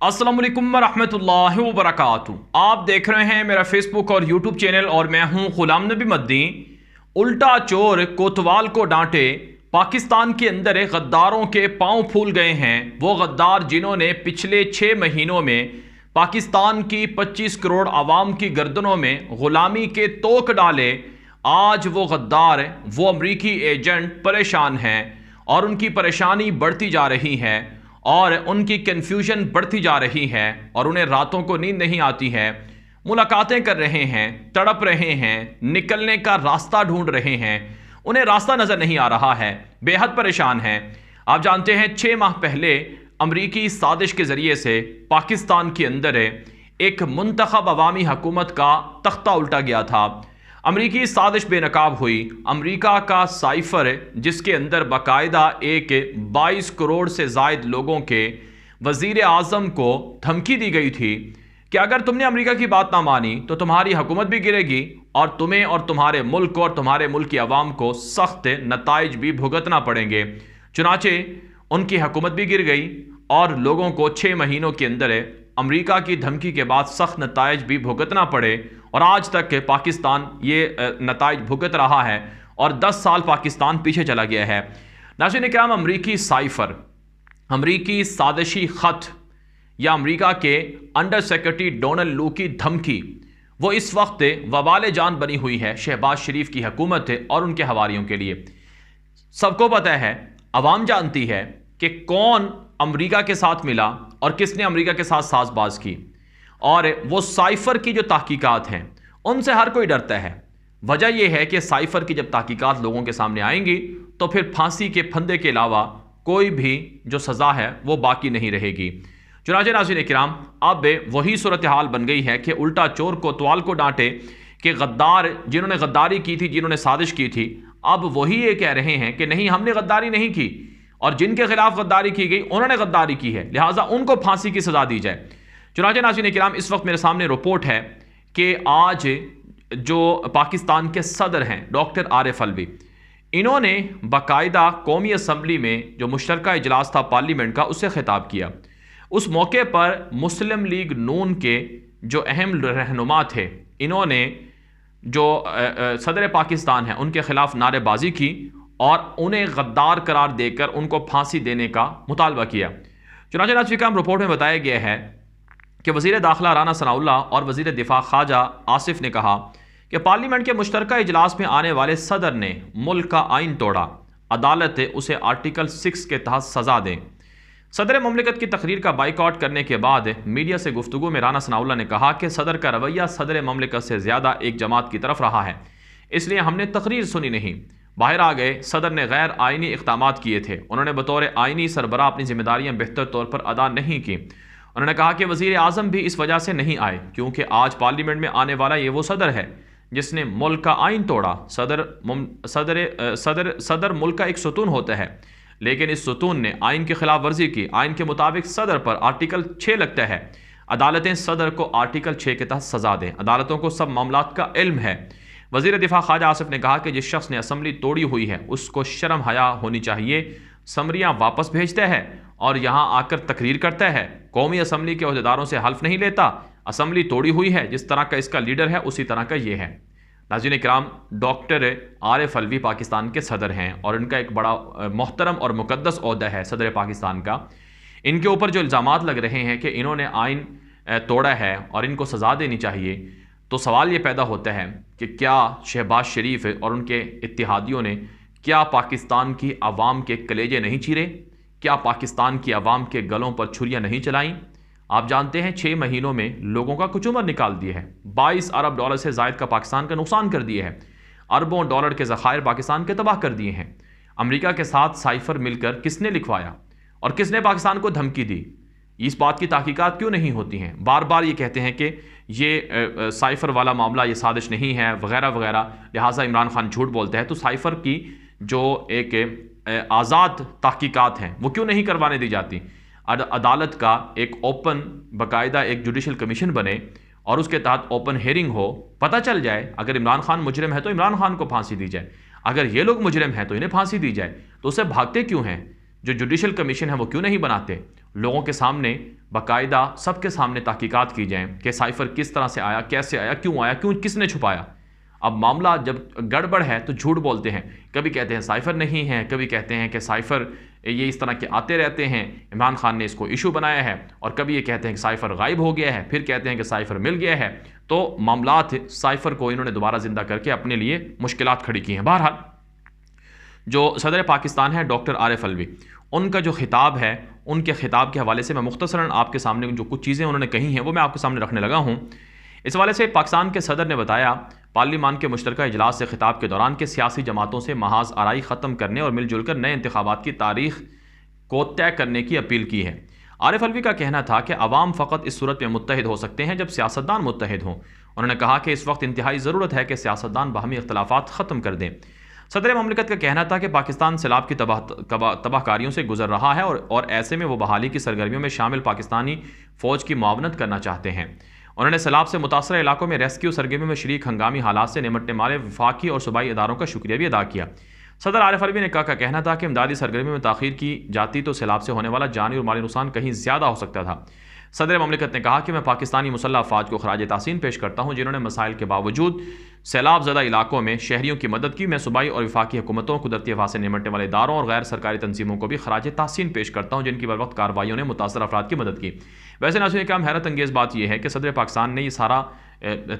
अस्सलाम वालेकुम रहमतुल्लाहि व बरकातहू। आप देख रहे हैं मेरा फेसबुक और यूट्यूब चैनल और मैं हूं गुलाम नबी मद्दी। उल्टा चोर कोतवाल को डांटे, पाकिस्तान के अंदर गद्दारों के पांव फूल गए हैं। वो गद्दार जिन्होंने पिछले 6 महीनों में पाकिस्तान की 25 करोड़ आवाम की गर्दनों में गुलामी के तोक डाले, आज वो गद्दार, वो अमरीकी एजेंट परेशान हैं और उनकी परेशानी बढ़ती जा रही है और उनकी कन्फ्यूजन बढ़ती जा रही है और उन्हें रातों को नींद नहीं आती है। मुलाकातें कर रहे हैं, तड़प रहे हैं, निकलने का रास्ता ढूंढ रहे हैं, उन्हें रास्ता नज़र नहीं आ रहा है, बेहद परेशान हैं। आप जानते हैं 6 माह पहले अमरीकी साजिश के ज़रिए से पाकिस्तान के अंदर एक मुंतखब अवामी हुकूमत का तख्ता उल्टा गया था। अमरीकी साजिश बेनकाब हुई। अमरीका का साइफर, जिसके अंदर बाकायदा एक 22 करोड़ से ज़ायद लोगों के वज़ीर आज़म को धमकी दी गई थी कि अगर तुमने अमरीका की बात ना मानी तो तुम्हारी हुकूमत भी गिरेगी और तुम्हें और तुम्हारे मुल्क और तुम्हारे मुल्क की आवाम को सख्त नताइज भी भुगतना पड़ेंगे। चुनाचे उनकी हुकूमत भी गिर गई और लोगों को 6 महीनों के अंदर अमरीका की धमकी के बाद सख्त नताइज भी भुगतना पड़े और आज तक पाकिस्तान ये नताइज भुगत रहा है और 10 साल पाकिस्तान पीछे चला गया है। नाज़रीन इकराम, अमरीकी साइफर, अमरीकी साजिशी ख़त या अमरीका के अंडर सेक्रेटरी डोनाल्ड लू की धमकी, वो इस वक्त वबाल जान बनी हुई है शहबाज शरीफ की हुकूमत और उनके हवारियों के लिए। सबको पता है, अवाम जानती है कि कौन अमरीका के साथ मिला और किसने अमरीका के साथ साजबाज की। और वो साइफर की जो तहकीकात हैं उनसे हर कोई डरता है। वजह यह है कि साइफर की जब तहकीकात लोगों के सामने आएंगी तो फिर फांसी के फंदे के अलावा कोई भी जो सज़ा है वो बाकी नहीं रहेगी। चुनांचे नाज़रीन किराम, अब वही सूरत हाल बन गई है कि उल्टा चोर कोतवाल को डांटे कि गद्दार जिन्होंने गद्दारी की थी, जिन्होंने साजिश की थी, अब वही ये कह रहे हैं कि नहीं, हमने गद्दारी नहीं की और जिनके खिलाफ गद्दारी की गई उन्होंने गद्दारी की है, लिहाजा उनको फांसी की सज़ा दी जाए। चुनांचे नाज़रीन किराम, इस वक्त मेरे सामने रिपोर्ट है कि आज जो पाकिस्तान के सदर हैं डॉक्टर आरिफ अलवी, इन्होंने बाकायदा कौमी असम्बली में जो मुश्तरका इजलास था पार्लियामेंट का, उससे खिताब किया। उस मौके पर मुस्लिम लीग नून के जो अहम रहनुमा थे, इन्होंने जो सदर पाकिस्तान है उनके खिलाफ नारेबाजी की और उन्हें गद्दार करार देकर उनको फांसी देने का मुतालबा किया। चुनांचे नाज़रीन किराम, रिपोर्ट में बताया गया है कि वज़ीर दाखिला राना सनाउल्लाह और वज़ीर दिफा ख्वाजा आसिफ ने कहा कि पार्लियामेंट के मुश्तरका इजलास में आने वाले सदर ने मुल्क का आइन तोड़ा, अदालत उसे आर्टिकल 6 के तहत सज़ा दें। सदर ममलिकत की तकरीर का बाइकआउट करने के बाद मीडिया से गुफ्तगू में राना सनाउल्लाह ने कहा कि सदर का रवैया सदर ममलिकत से ज़्यादा एक जमात की तरफ रहा है, इसलिए हमने तकरीर सुनी नहीं, बाहर आ गए। सदर ने गैर आइनी इक़दामात किए थे, उन्होंने बतौर आइनी सरबराह अपनी जिम्मेदारियाँ बेहतर तौर पर अदा नहीं की। उन्होंने कहा कि वज़ीर आज़म भी इस वजह से नहीं आए क्योंकि आज पार्लियामेंट में आने वाला ये वो सदर है जिसने मुल्क का आइन तोड़ा। सदर मुल्क का एक सतून होता है, लेकिन इस सतून ने आइन की खिलाफ वर्जी की। आइन के मुताबिक सदर पर आर्टिकल 6 लगता है। अदालतें सदर को आर्टिकल 6 के तहत सज़ा दें। अदालतों को सब मामलात का इल्म है। वज़ीर दिफा ख्वाजा आसिफ ने कहा कि जिस शख्स ने असम्बली तोड़ी हुई है उसको शर्म हया होनी चाहिए। समरियाँ वापस भेजता है और यहाँ आकर तकरीर करता है, कौमी असम्बली के अहदेदारों से हल्फ नहीं लेता। असम्बली तोड़ी हुई है, जिस तरह का इसका लीडर है उसी तरह का ये है। नाज़रीन इकराम, डॉक्टर आरिफ अलवी पाकिस्तान के सदर हैं और इनका एक बड़ा मोहतरम और मुकद्दस ओहदा है सदर पाकिस्तान का। इनके ऊपर जो इल्ज़ामात लग रहे हैं कि इन्होंने आइन तोड़ा है और इनको सज़ा देनी चाहिए, तो सवाल ये पैदा होता है कि क्या शहबाज शरीफ और उनके इत्तेहादियों ने क्या पाकिस्तान की आवाम के कलेजे नहीं चीरे? क्या पाकिस्तान की आवाम के गलों पर छुरियां नहीं चलाईं? आप जानते हैं 6 महीनों में लोगों का कुचुमर निकाल दिया है। 22 अरब डॉलर से ज़ायद का पाकिस्तान का नुकसान कर दिया है। अरबों डॉलर के ज़खायर पाकिस्तान के तबाह कर दिए हैं। अमेरिका के साथ साइफर मिलकर किसने लिखवाया और किसने पाकिस्तान को धमकी दी? इस बात की तहकीकात क्यों नहीं होती हैं? बार बार ये कहते हैं कि ये साइफर वाला मामला ये साजिश नहीं है वगैरह वगैरह, लिहाजा इमरान खान झूठ बोलते हैं। तो साइफर की जो एक आज़ाद तहकीकात हैं वो क्यों नहीं करवाने दी जाती? अदालत का एक ओपन बाकायदा एक जुडिशल कमीशन बने और उसके तहत ओपन हेयरिंग हो, पता चल जाए अगर इमरान खान मुजरिम है तो इमरान खान को फांसी दी जाए, अगर ये लोग मुजरिम हैं तो इन्हें फांसी दी जाए। तो उससे भागते क्यों हैं? जो जुडिशल कमीशन है वो क्यों नहीं बनाते? लोगों के सामने باقاعدہ سب کے سامنے تحقیقات کی جائیں کہ سائفر کس طرح سے آیا، کیسے آیا، کیوں کس نے چھپایا۔ اب معاملہ جب گڑبڑ ہے تو جھوٹ بولتے ہیں، کبھی کہتے ہیں سائفر نہیں ہے، کبھی کہتے ہیں کہ سائفر یہ اس طرح کے آتے رہتے ہیں، عمران خان نے اس کو ایشو بنایا ہے، اور کبھی یہ کہتے ہیں کہ سائفر غائب ہو گیا ہے، پھر کہتے ہیں کہ سائفر مل گیا ہے۔ تو معاملات سائفر کو انہوں نے دوبارہ زندہ کر کے اپنے لیے مشکلات کھڑی کی ہیں۔ بہرحال جو صدر پاکستان ہے ڈاکٹر عارف الوی، ان کا جو خطاب ہے، ان کے خطاب کے حوالے سے میں مختصراً آپ کے سامنے جو کچھ چیزیں انہوں نے کہی ہیں وہ میں آپ کے سامنے رکھنے لگا ہوں۔ اس حوالے سے پاکستان کے صدر نے بتایا پارلیمان کے مشترکہ اجلاس سے خطاب کے دوران کہ سیاسی جماعتوں سے محاذ آرائی ختم کرنے اور مل جل کر نئے انتخابات کی تاریخ کو طے کرنے کی اپیل کی ہے۔ عارف الوی کا کہنا تھا کہ عوام فقط اس صورت میں متحد ہو سکتے ہیں جب سیاستدان متحد ہوں۔ انہوں نے کہا کہ اس وقت انتہائی ضرورت ہے کہ سیاستدان باہمی اختلافات ختم کر دیں۔ صدر مملکت کا کہنا تھا کہ پاکستان سیلاب کی تباہ کاریوں سے گزر رہا ہے اور ایسے میں وہ بحالی کی سرگرمیوں میں شامل پاکستانی فوج کی معاونت کرنا چاہتے ہیں۔ انہوں نے سیلاب سے متاثرہ علاقوں میں ریسکیو سرگرمیوں میں شریک ہنگامی حالات سے نمٹنے والے وفاقی اور صوبائی اداروں کا شکریہ بھی ادا کیا۔ صدر عارف الوی نے کہنا تھا کہ امدادی سرگرمیوں میں تاخیر کی جاتی تو سیلاب سے ہونے والا جانی اور مالی نقصان کہیں زیادہ ہو سکتا تھا۔ صدر مملکت نے کہا کہ میں پاکستانی مسلح افواج کو خراج تحسین پیش کرتا ہوں جنہوں نے مسائل کے باوجود سیلاب زدہ علاقوں میں شہریوں کی مدد کی۔ میں صوبائی اور وفاقی حکومتوں، قدرتی آفات سے نمٹنے والے اداروں اور غیر سرکاری تنظیموں کو بھی خراج تحسین پیش کرتا ہوں جن کی بروقت کارروائیوں نے متاثرہ افراد کی مدد کی۔ ویسے ناظرین کرام، حیرت انگیز بات یہ ہے کہ صدر پاکستان نے یہ سارا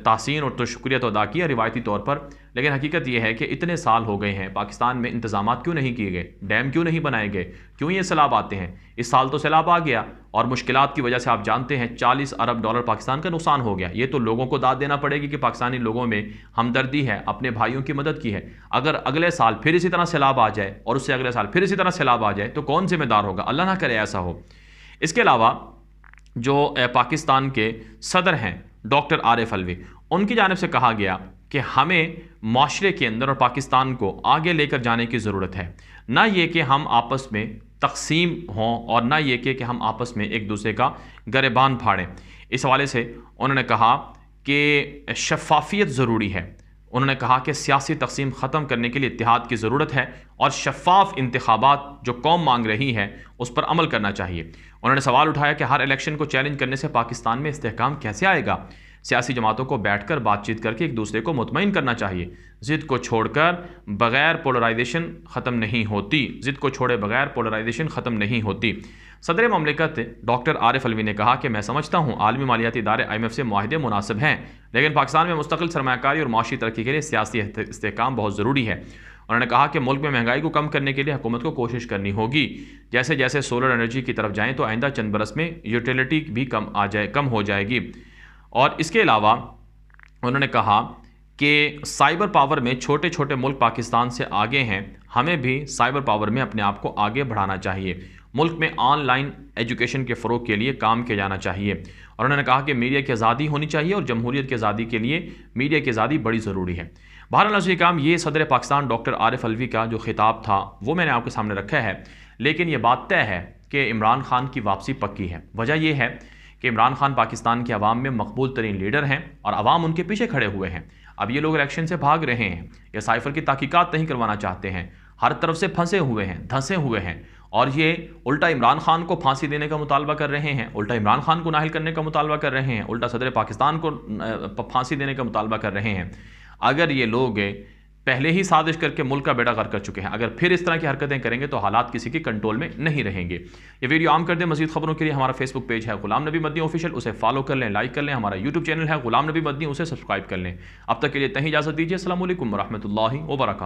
تحسین اور شکریہ تو ادا کیا روایتی طور پر، لیکن حقیقت یہ ہے کہ اتنے سال ہو گئے ہیں، پاکستان میں انتظامات کیوں نہیں کیے گئے، ڈیم کیوں نہیں بنائے گئے، کیوں یہ سیلاب آتے ہیں؟ اس سال تو سیلاب آ گیا اور مشکلات کی وجہ سے آپ جانتے ہیں 40 ارب ڈالر پاکستان کا نقصان ہو گیا۔ یہ تو لوگوں کو داد دینا پڑے گی کہ پاکستانی لوگوں میں ہمدردی ہے، اپنے بھائیوں کی مدد کی ہے۔ اگر اگلے سال پھر اسی طرح سیلاب آ جائے اور اس سے اگلے سال پھر اسی طرح سیلاب آ جائے تو کون ذمہ دار ہوگا؟ اللہ نہ کرے ایسا ہو۔ اس کے علاوہ جو پاکستان کے صدر ہیں ڈاکٹر عارف الوی، ان کی جانب سے کہا گیا کہ ہمیں معاشرے کے اندر اور پاکستان کو آگے لے کر جانے کی ضرورت ہے، نہ یہ کہ ہم آپس میں تقسیم ہوں اور نہ یہ کہ ہم آپس میں ایک دوسرے کا گریبان پھاڑیں۔ اس حوالے سے انہوں نے کہا کہ شفافیت ضروری ہے۔ انہوں نے کہا کہ سیاسی تقسیم ختم کرنے کے لیے اتحاد کی ضرورت ہے اور شفاف انتخابات جو قوم مانگ رہی ہے اس پر عمل کرنا چاہیے۔ انہوں نے سوال اٹھایا کہ ہر الیکشن کو چیلنج کرنے سے پاکستان میں استحکام کیسے آئے گا؟ سیاسی جماعتوں کو بیٹھ کر بات چیت کر کے ایک دوسرے کو مطمئن کرنا چاہیے۔ ضد کو چھوڑ کر بغیر پولرائزیشن ختم نہیں ہوتی، ضد کو چھوڑے بغیر پولرائزیشن ختم نہیں ہوتی۔ صدر مملکت ڈاکٹر عارف الوی نے کہا کہ میں سمجھتا ہوں عالمی مالیاتی ادارے IMF سے معاہدے مناسب ہیں، لیکن پاکستان میں مستقل سرمایہ کاری اور معاشی ترقی کے لیے سیاسی استحکام بہت ضروری ہے۔ انہوں نے کہا کہ ملک میں مہنگائی کو کم کرنے کے لیے حکومت کو کوشش کرنی ہوگی۔ جیسے جیسے سولر انرجی کی طرف جائیں تو آئندہ چند برس میں یوٹیلیٹی بھی کم ہو جائے گی۔ اور اس کے علاوہ انہوں نے کہا کہ سائبر پاور میں چھوٹے چھوٹے ملک پاکستان سے آگے ہیں، ہمیں بھی سائبر پاور میں اپنے آپ کو آگے بڑھانا چاہیے۔ ملک میں آن لائن ایجوکیشن کے فروغ کے لیے کام کیا جانا چاہیے۔ اور انہوں نے کہا کہ میڈیا کی آزادی ہونی چاہیے اور جمہوریت کی آزادی کے لیے میڈیا کی آزادی بڑی ضروری ہے۔ بہرحال ناظرین کرام، یہ صدر پاکستان ڈاکٹر عارف الوی کا جو خطاب تھا وہ میں نے آپ کے سامنے رکھا ہے، لیکن یہ بات طے ہے کہ عمران خان کی واپسی پکی ہے۔ وجہ یہ ہے کہ عمران خان پاکستان کے عوام میں مقبول ترین لیڈر ہیں اور عوام ان کے پیچھے کھڑے ہوئے ہیں۔ اب یہ لوگ الیکشن سے بھاگ رہے ہیں یا سائفر کی تحقیقات نہیں کروانا چاہتے ہیں، ہر طرف سے پھنسے ہوئے ہیں، دھنسے ہوئے ہیں، اور یہ الٹا عمران خان کو پھانسی دینے کا مطالبہ کر رہے ہیں، الٹا عمران خان کو نااہل کرنے کا مطالبہ کر رہے ہیں، الٹا صدر پاکستان کو پھانسی دینے کا مطالبہ کر رہے ہیں۔ اگر یہ لوگ پہلے ہی سازش کر کے ملک کا بیڑا غرق کر چکے ہیں، اگر پھر اس طرح کی حرکتیں کریں گے تو حالات کسی کے کنٹرول میں نہیں رہیں گے۔ یہ ویڈیو عام کر دیں۔ مزید خبروں کے لیے ہمارا فیس بک پیج ہے غلام نبی مدنی آفیشیل، اسے فالو کر لیں، لائک کر لیں۔ ہمارا یوٹیوب چینل ہے غلام نبی مدنی، اسے سبسکرائب کر لیں۔ اب تک کے لیے اتنا ہی اجازت دیجیے۔ السلام علیکم ورحمۃ اللہ وبرکاتہ۔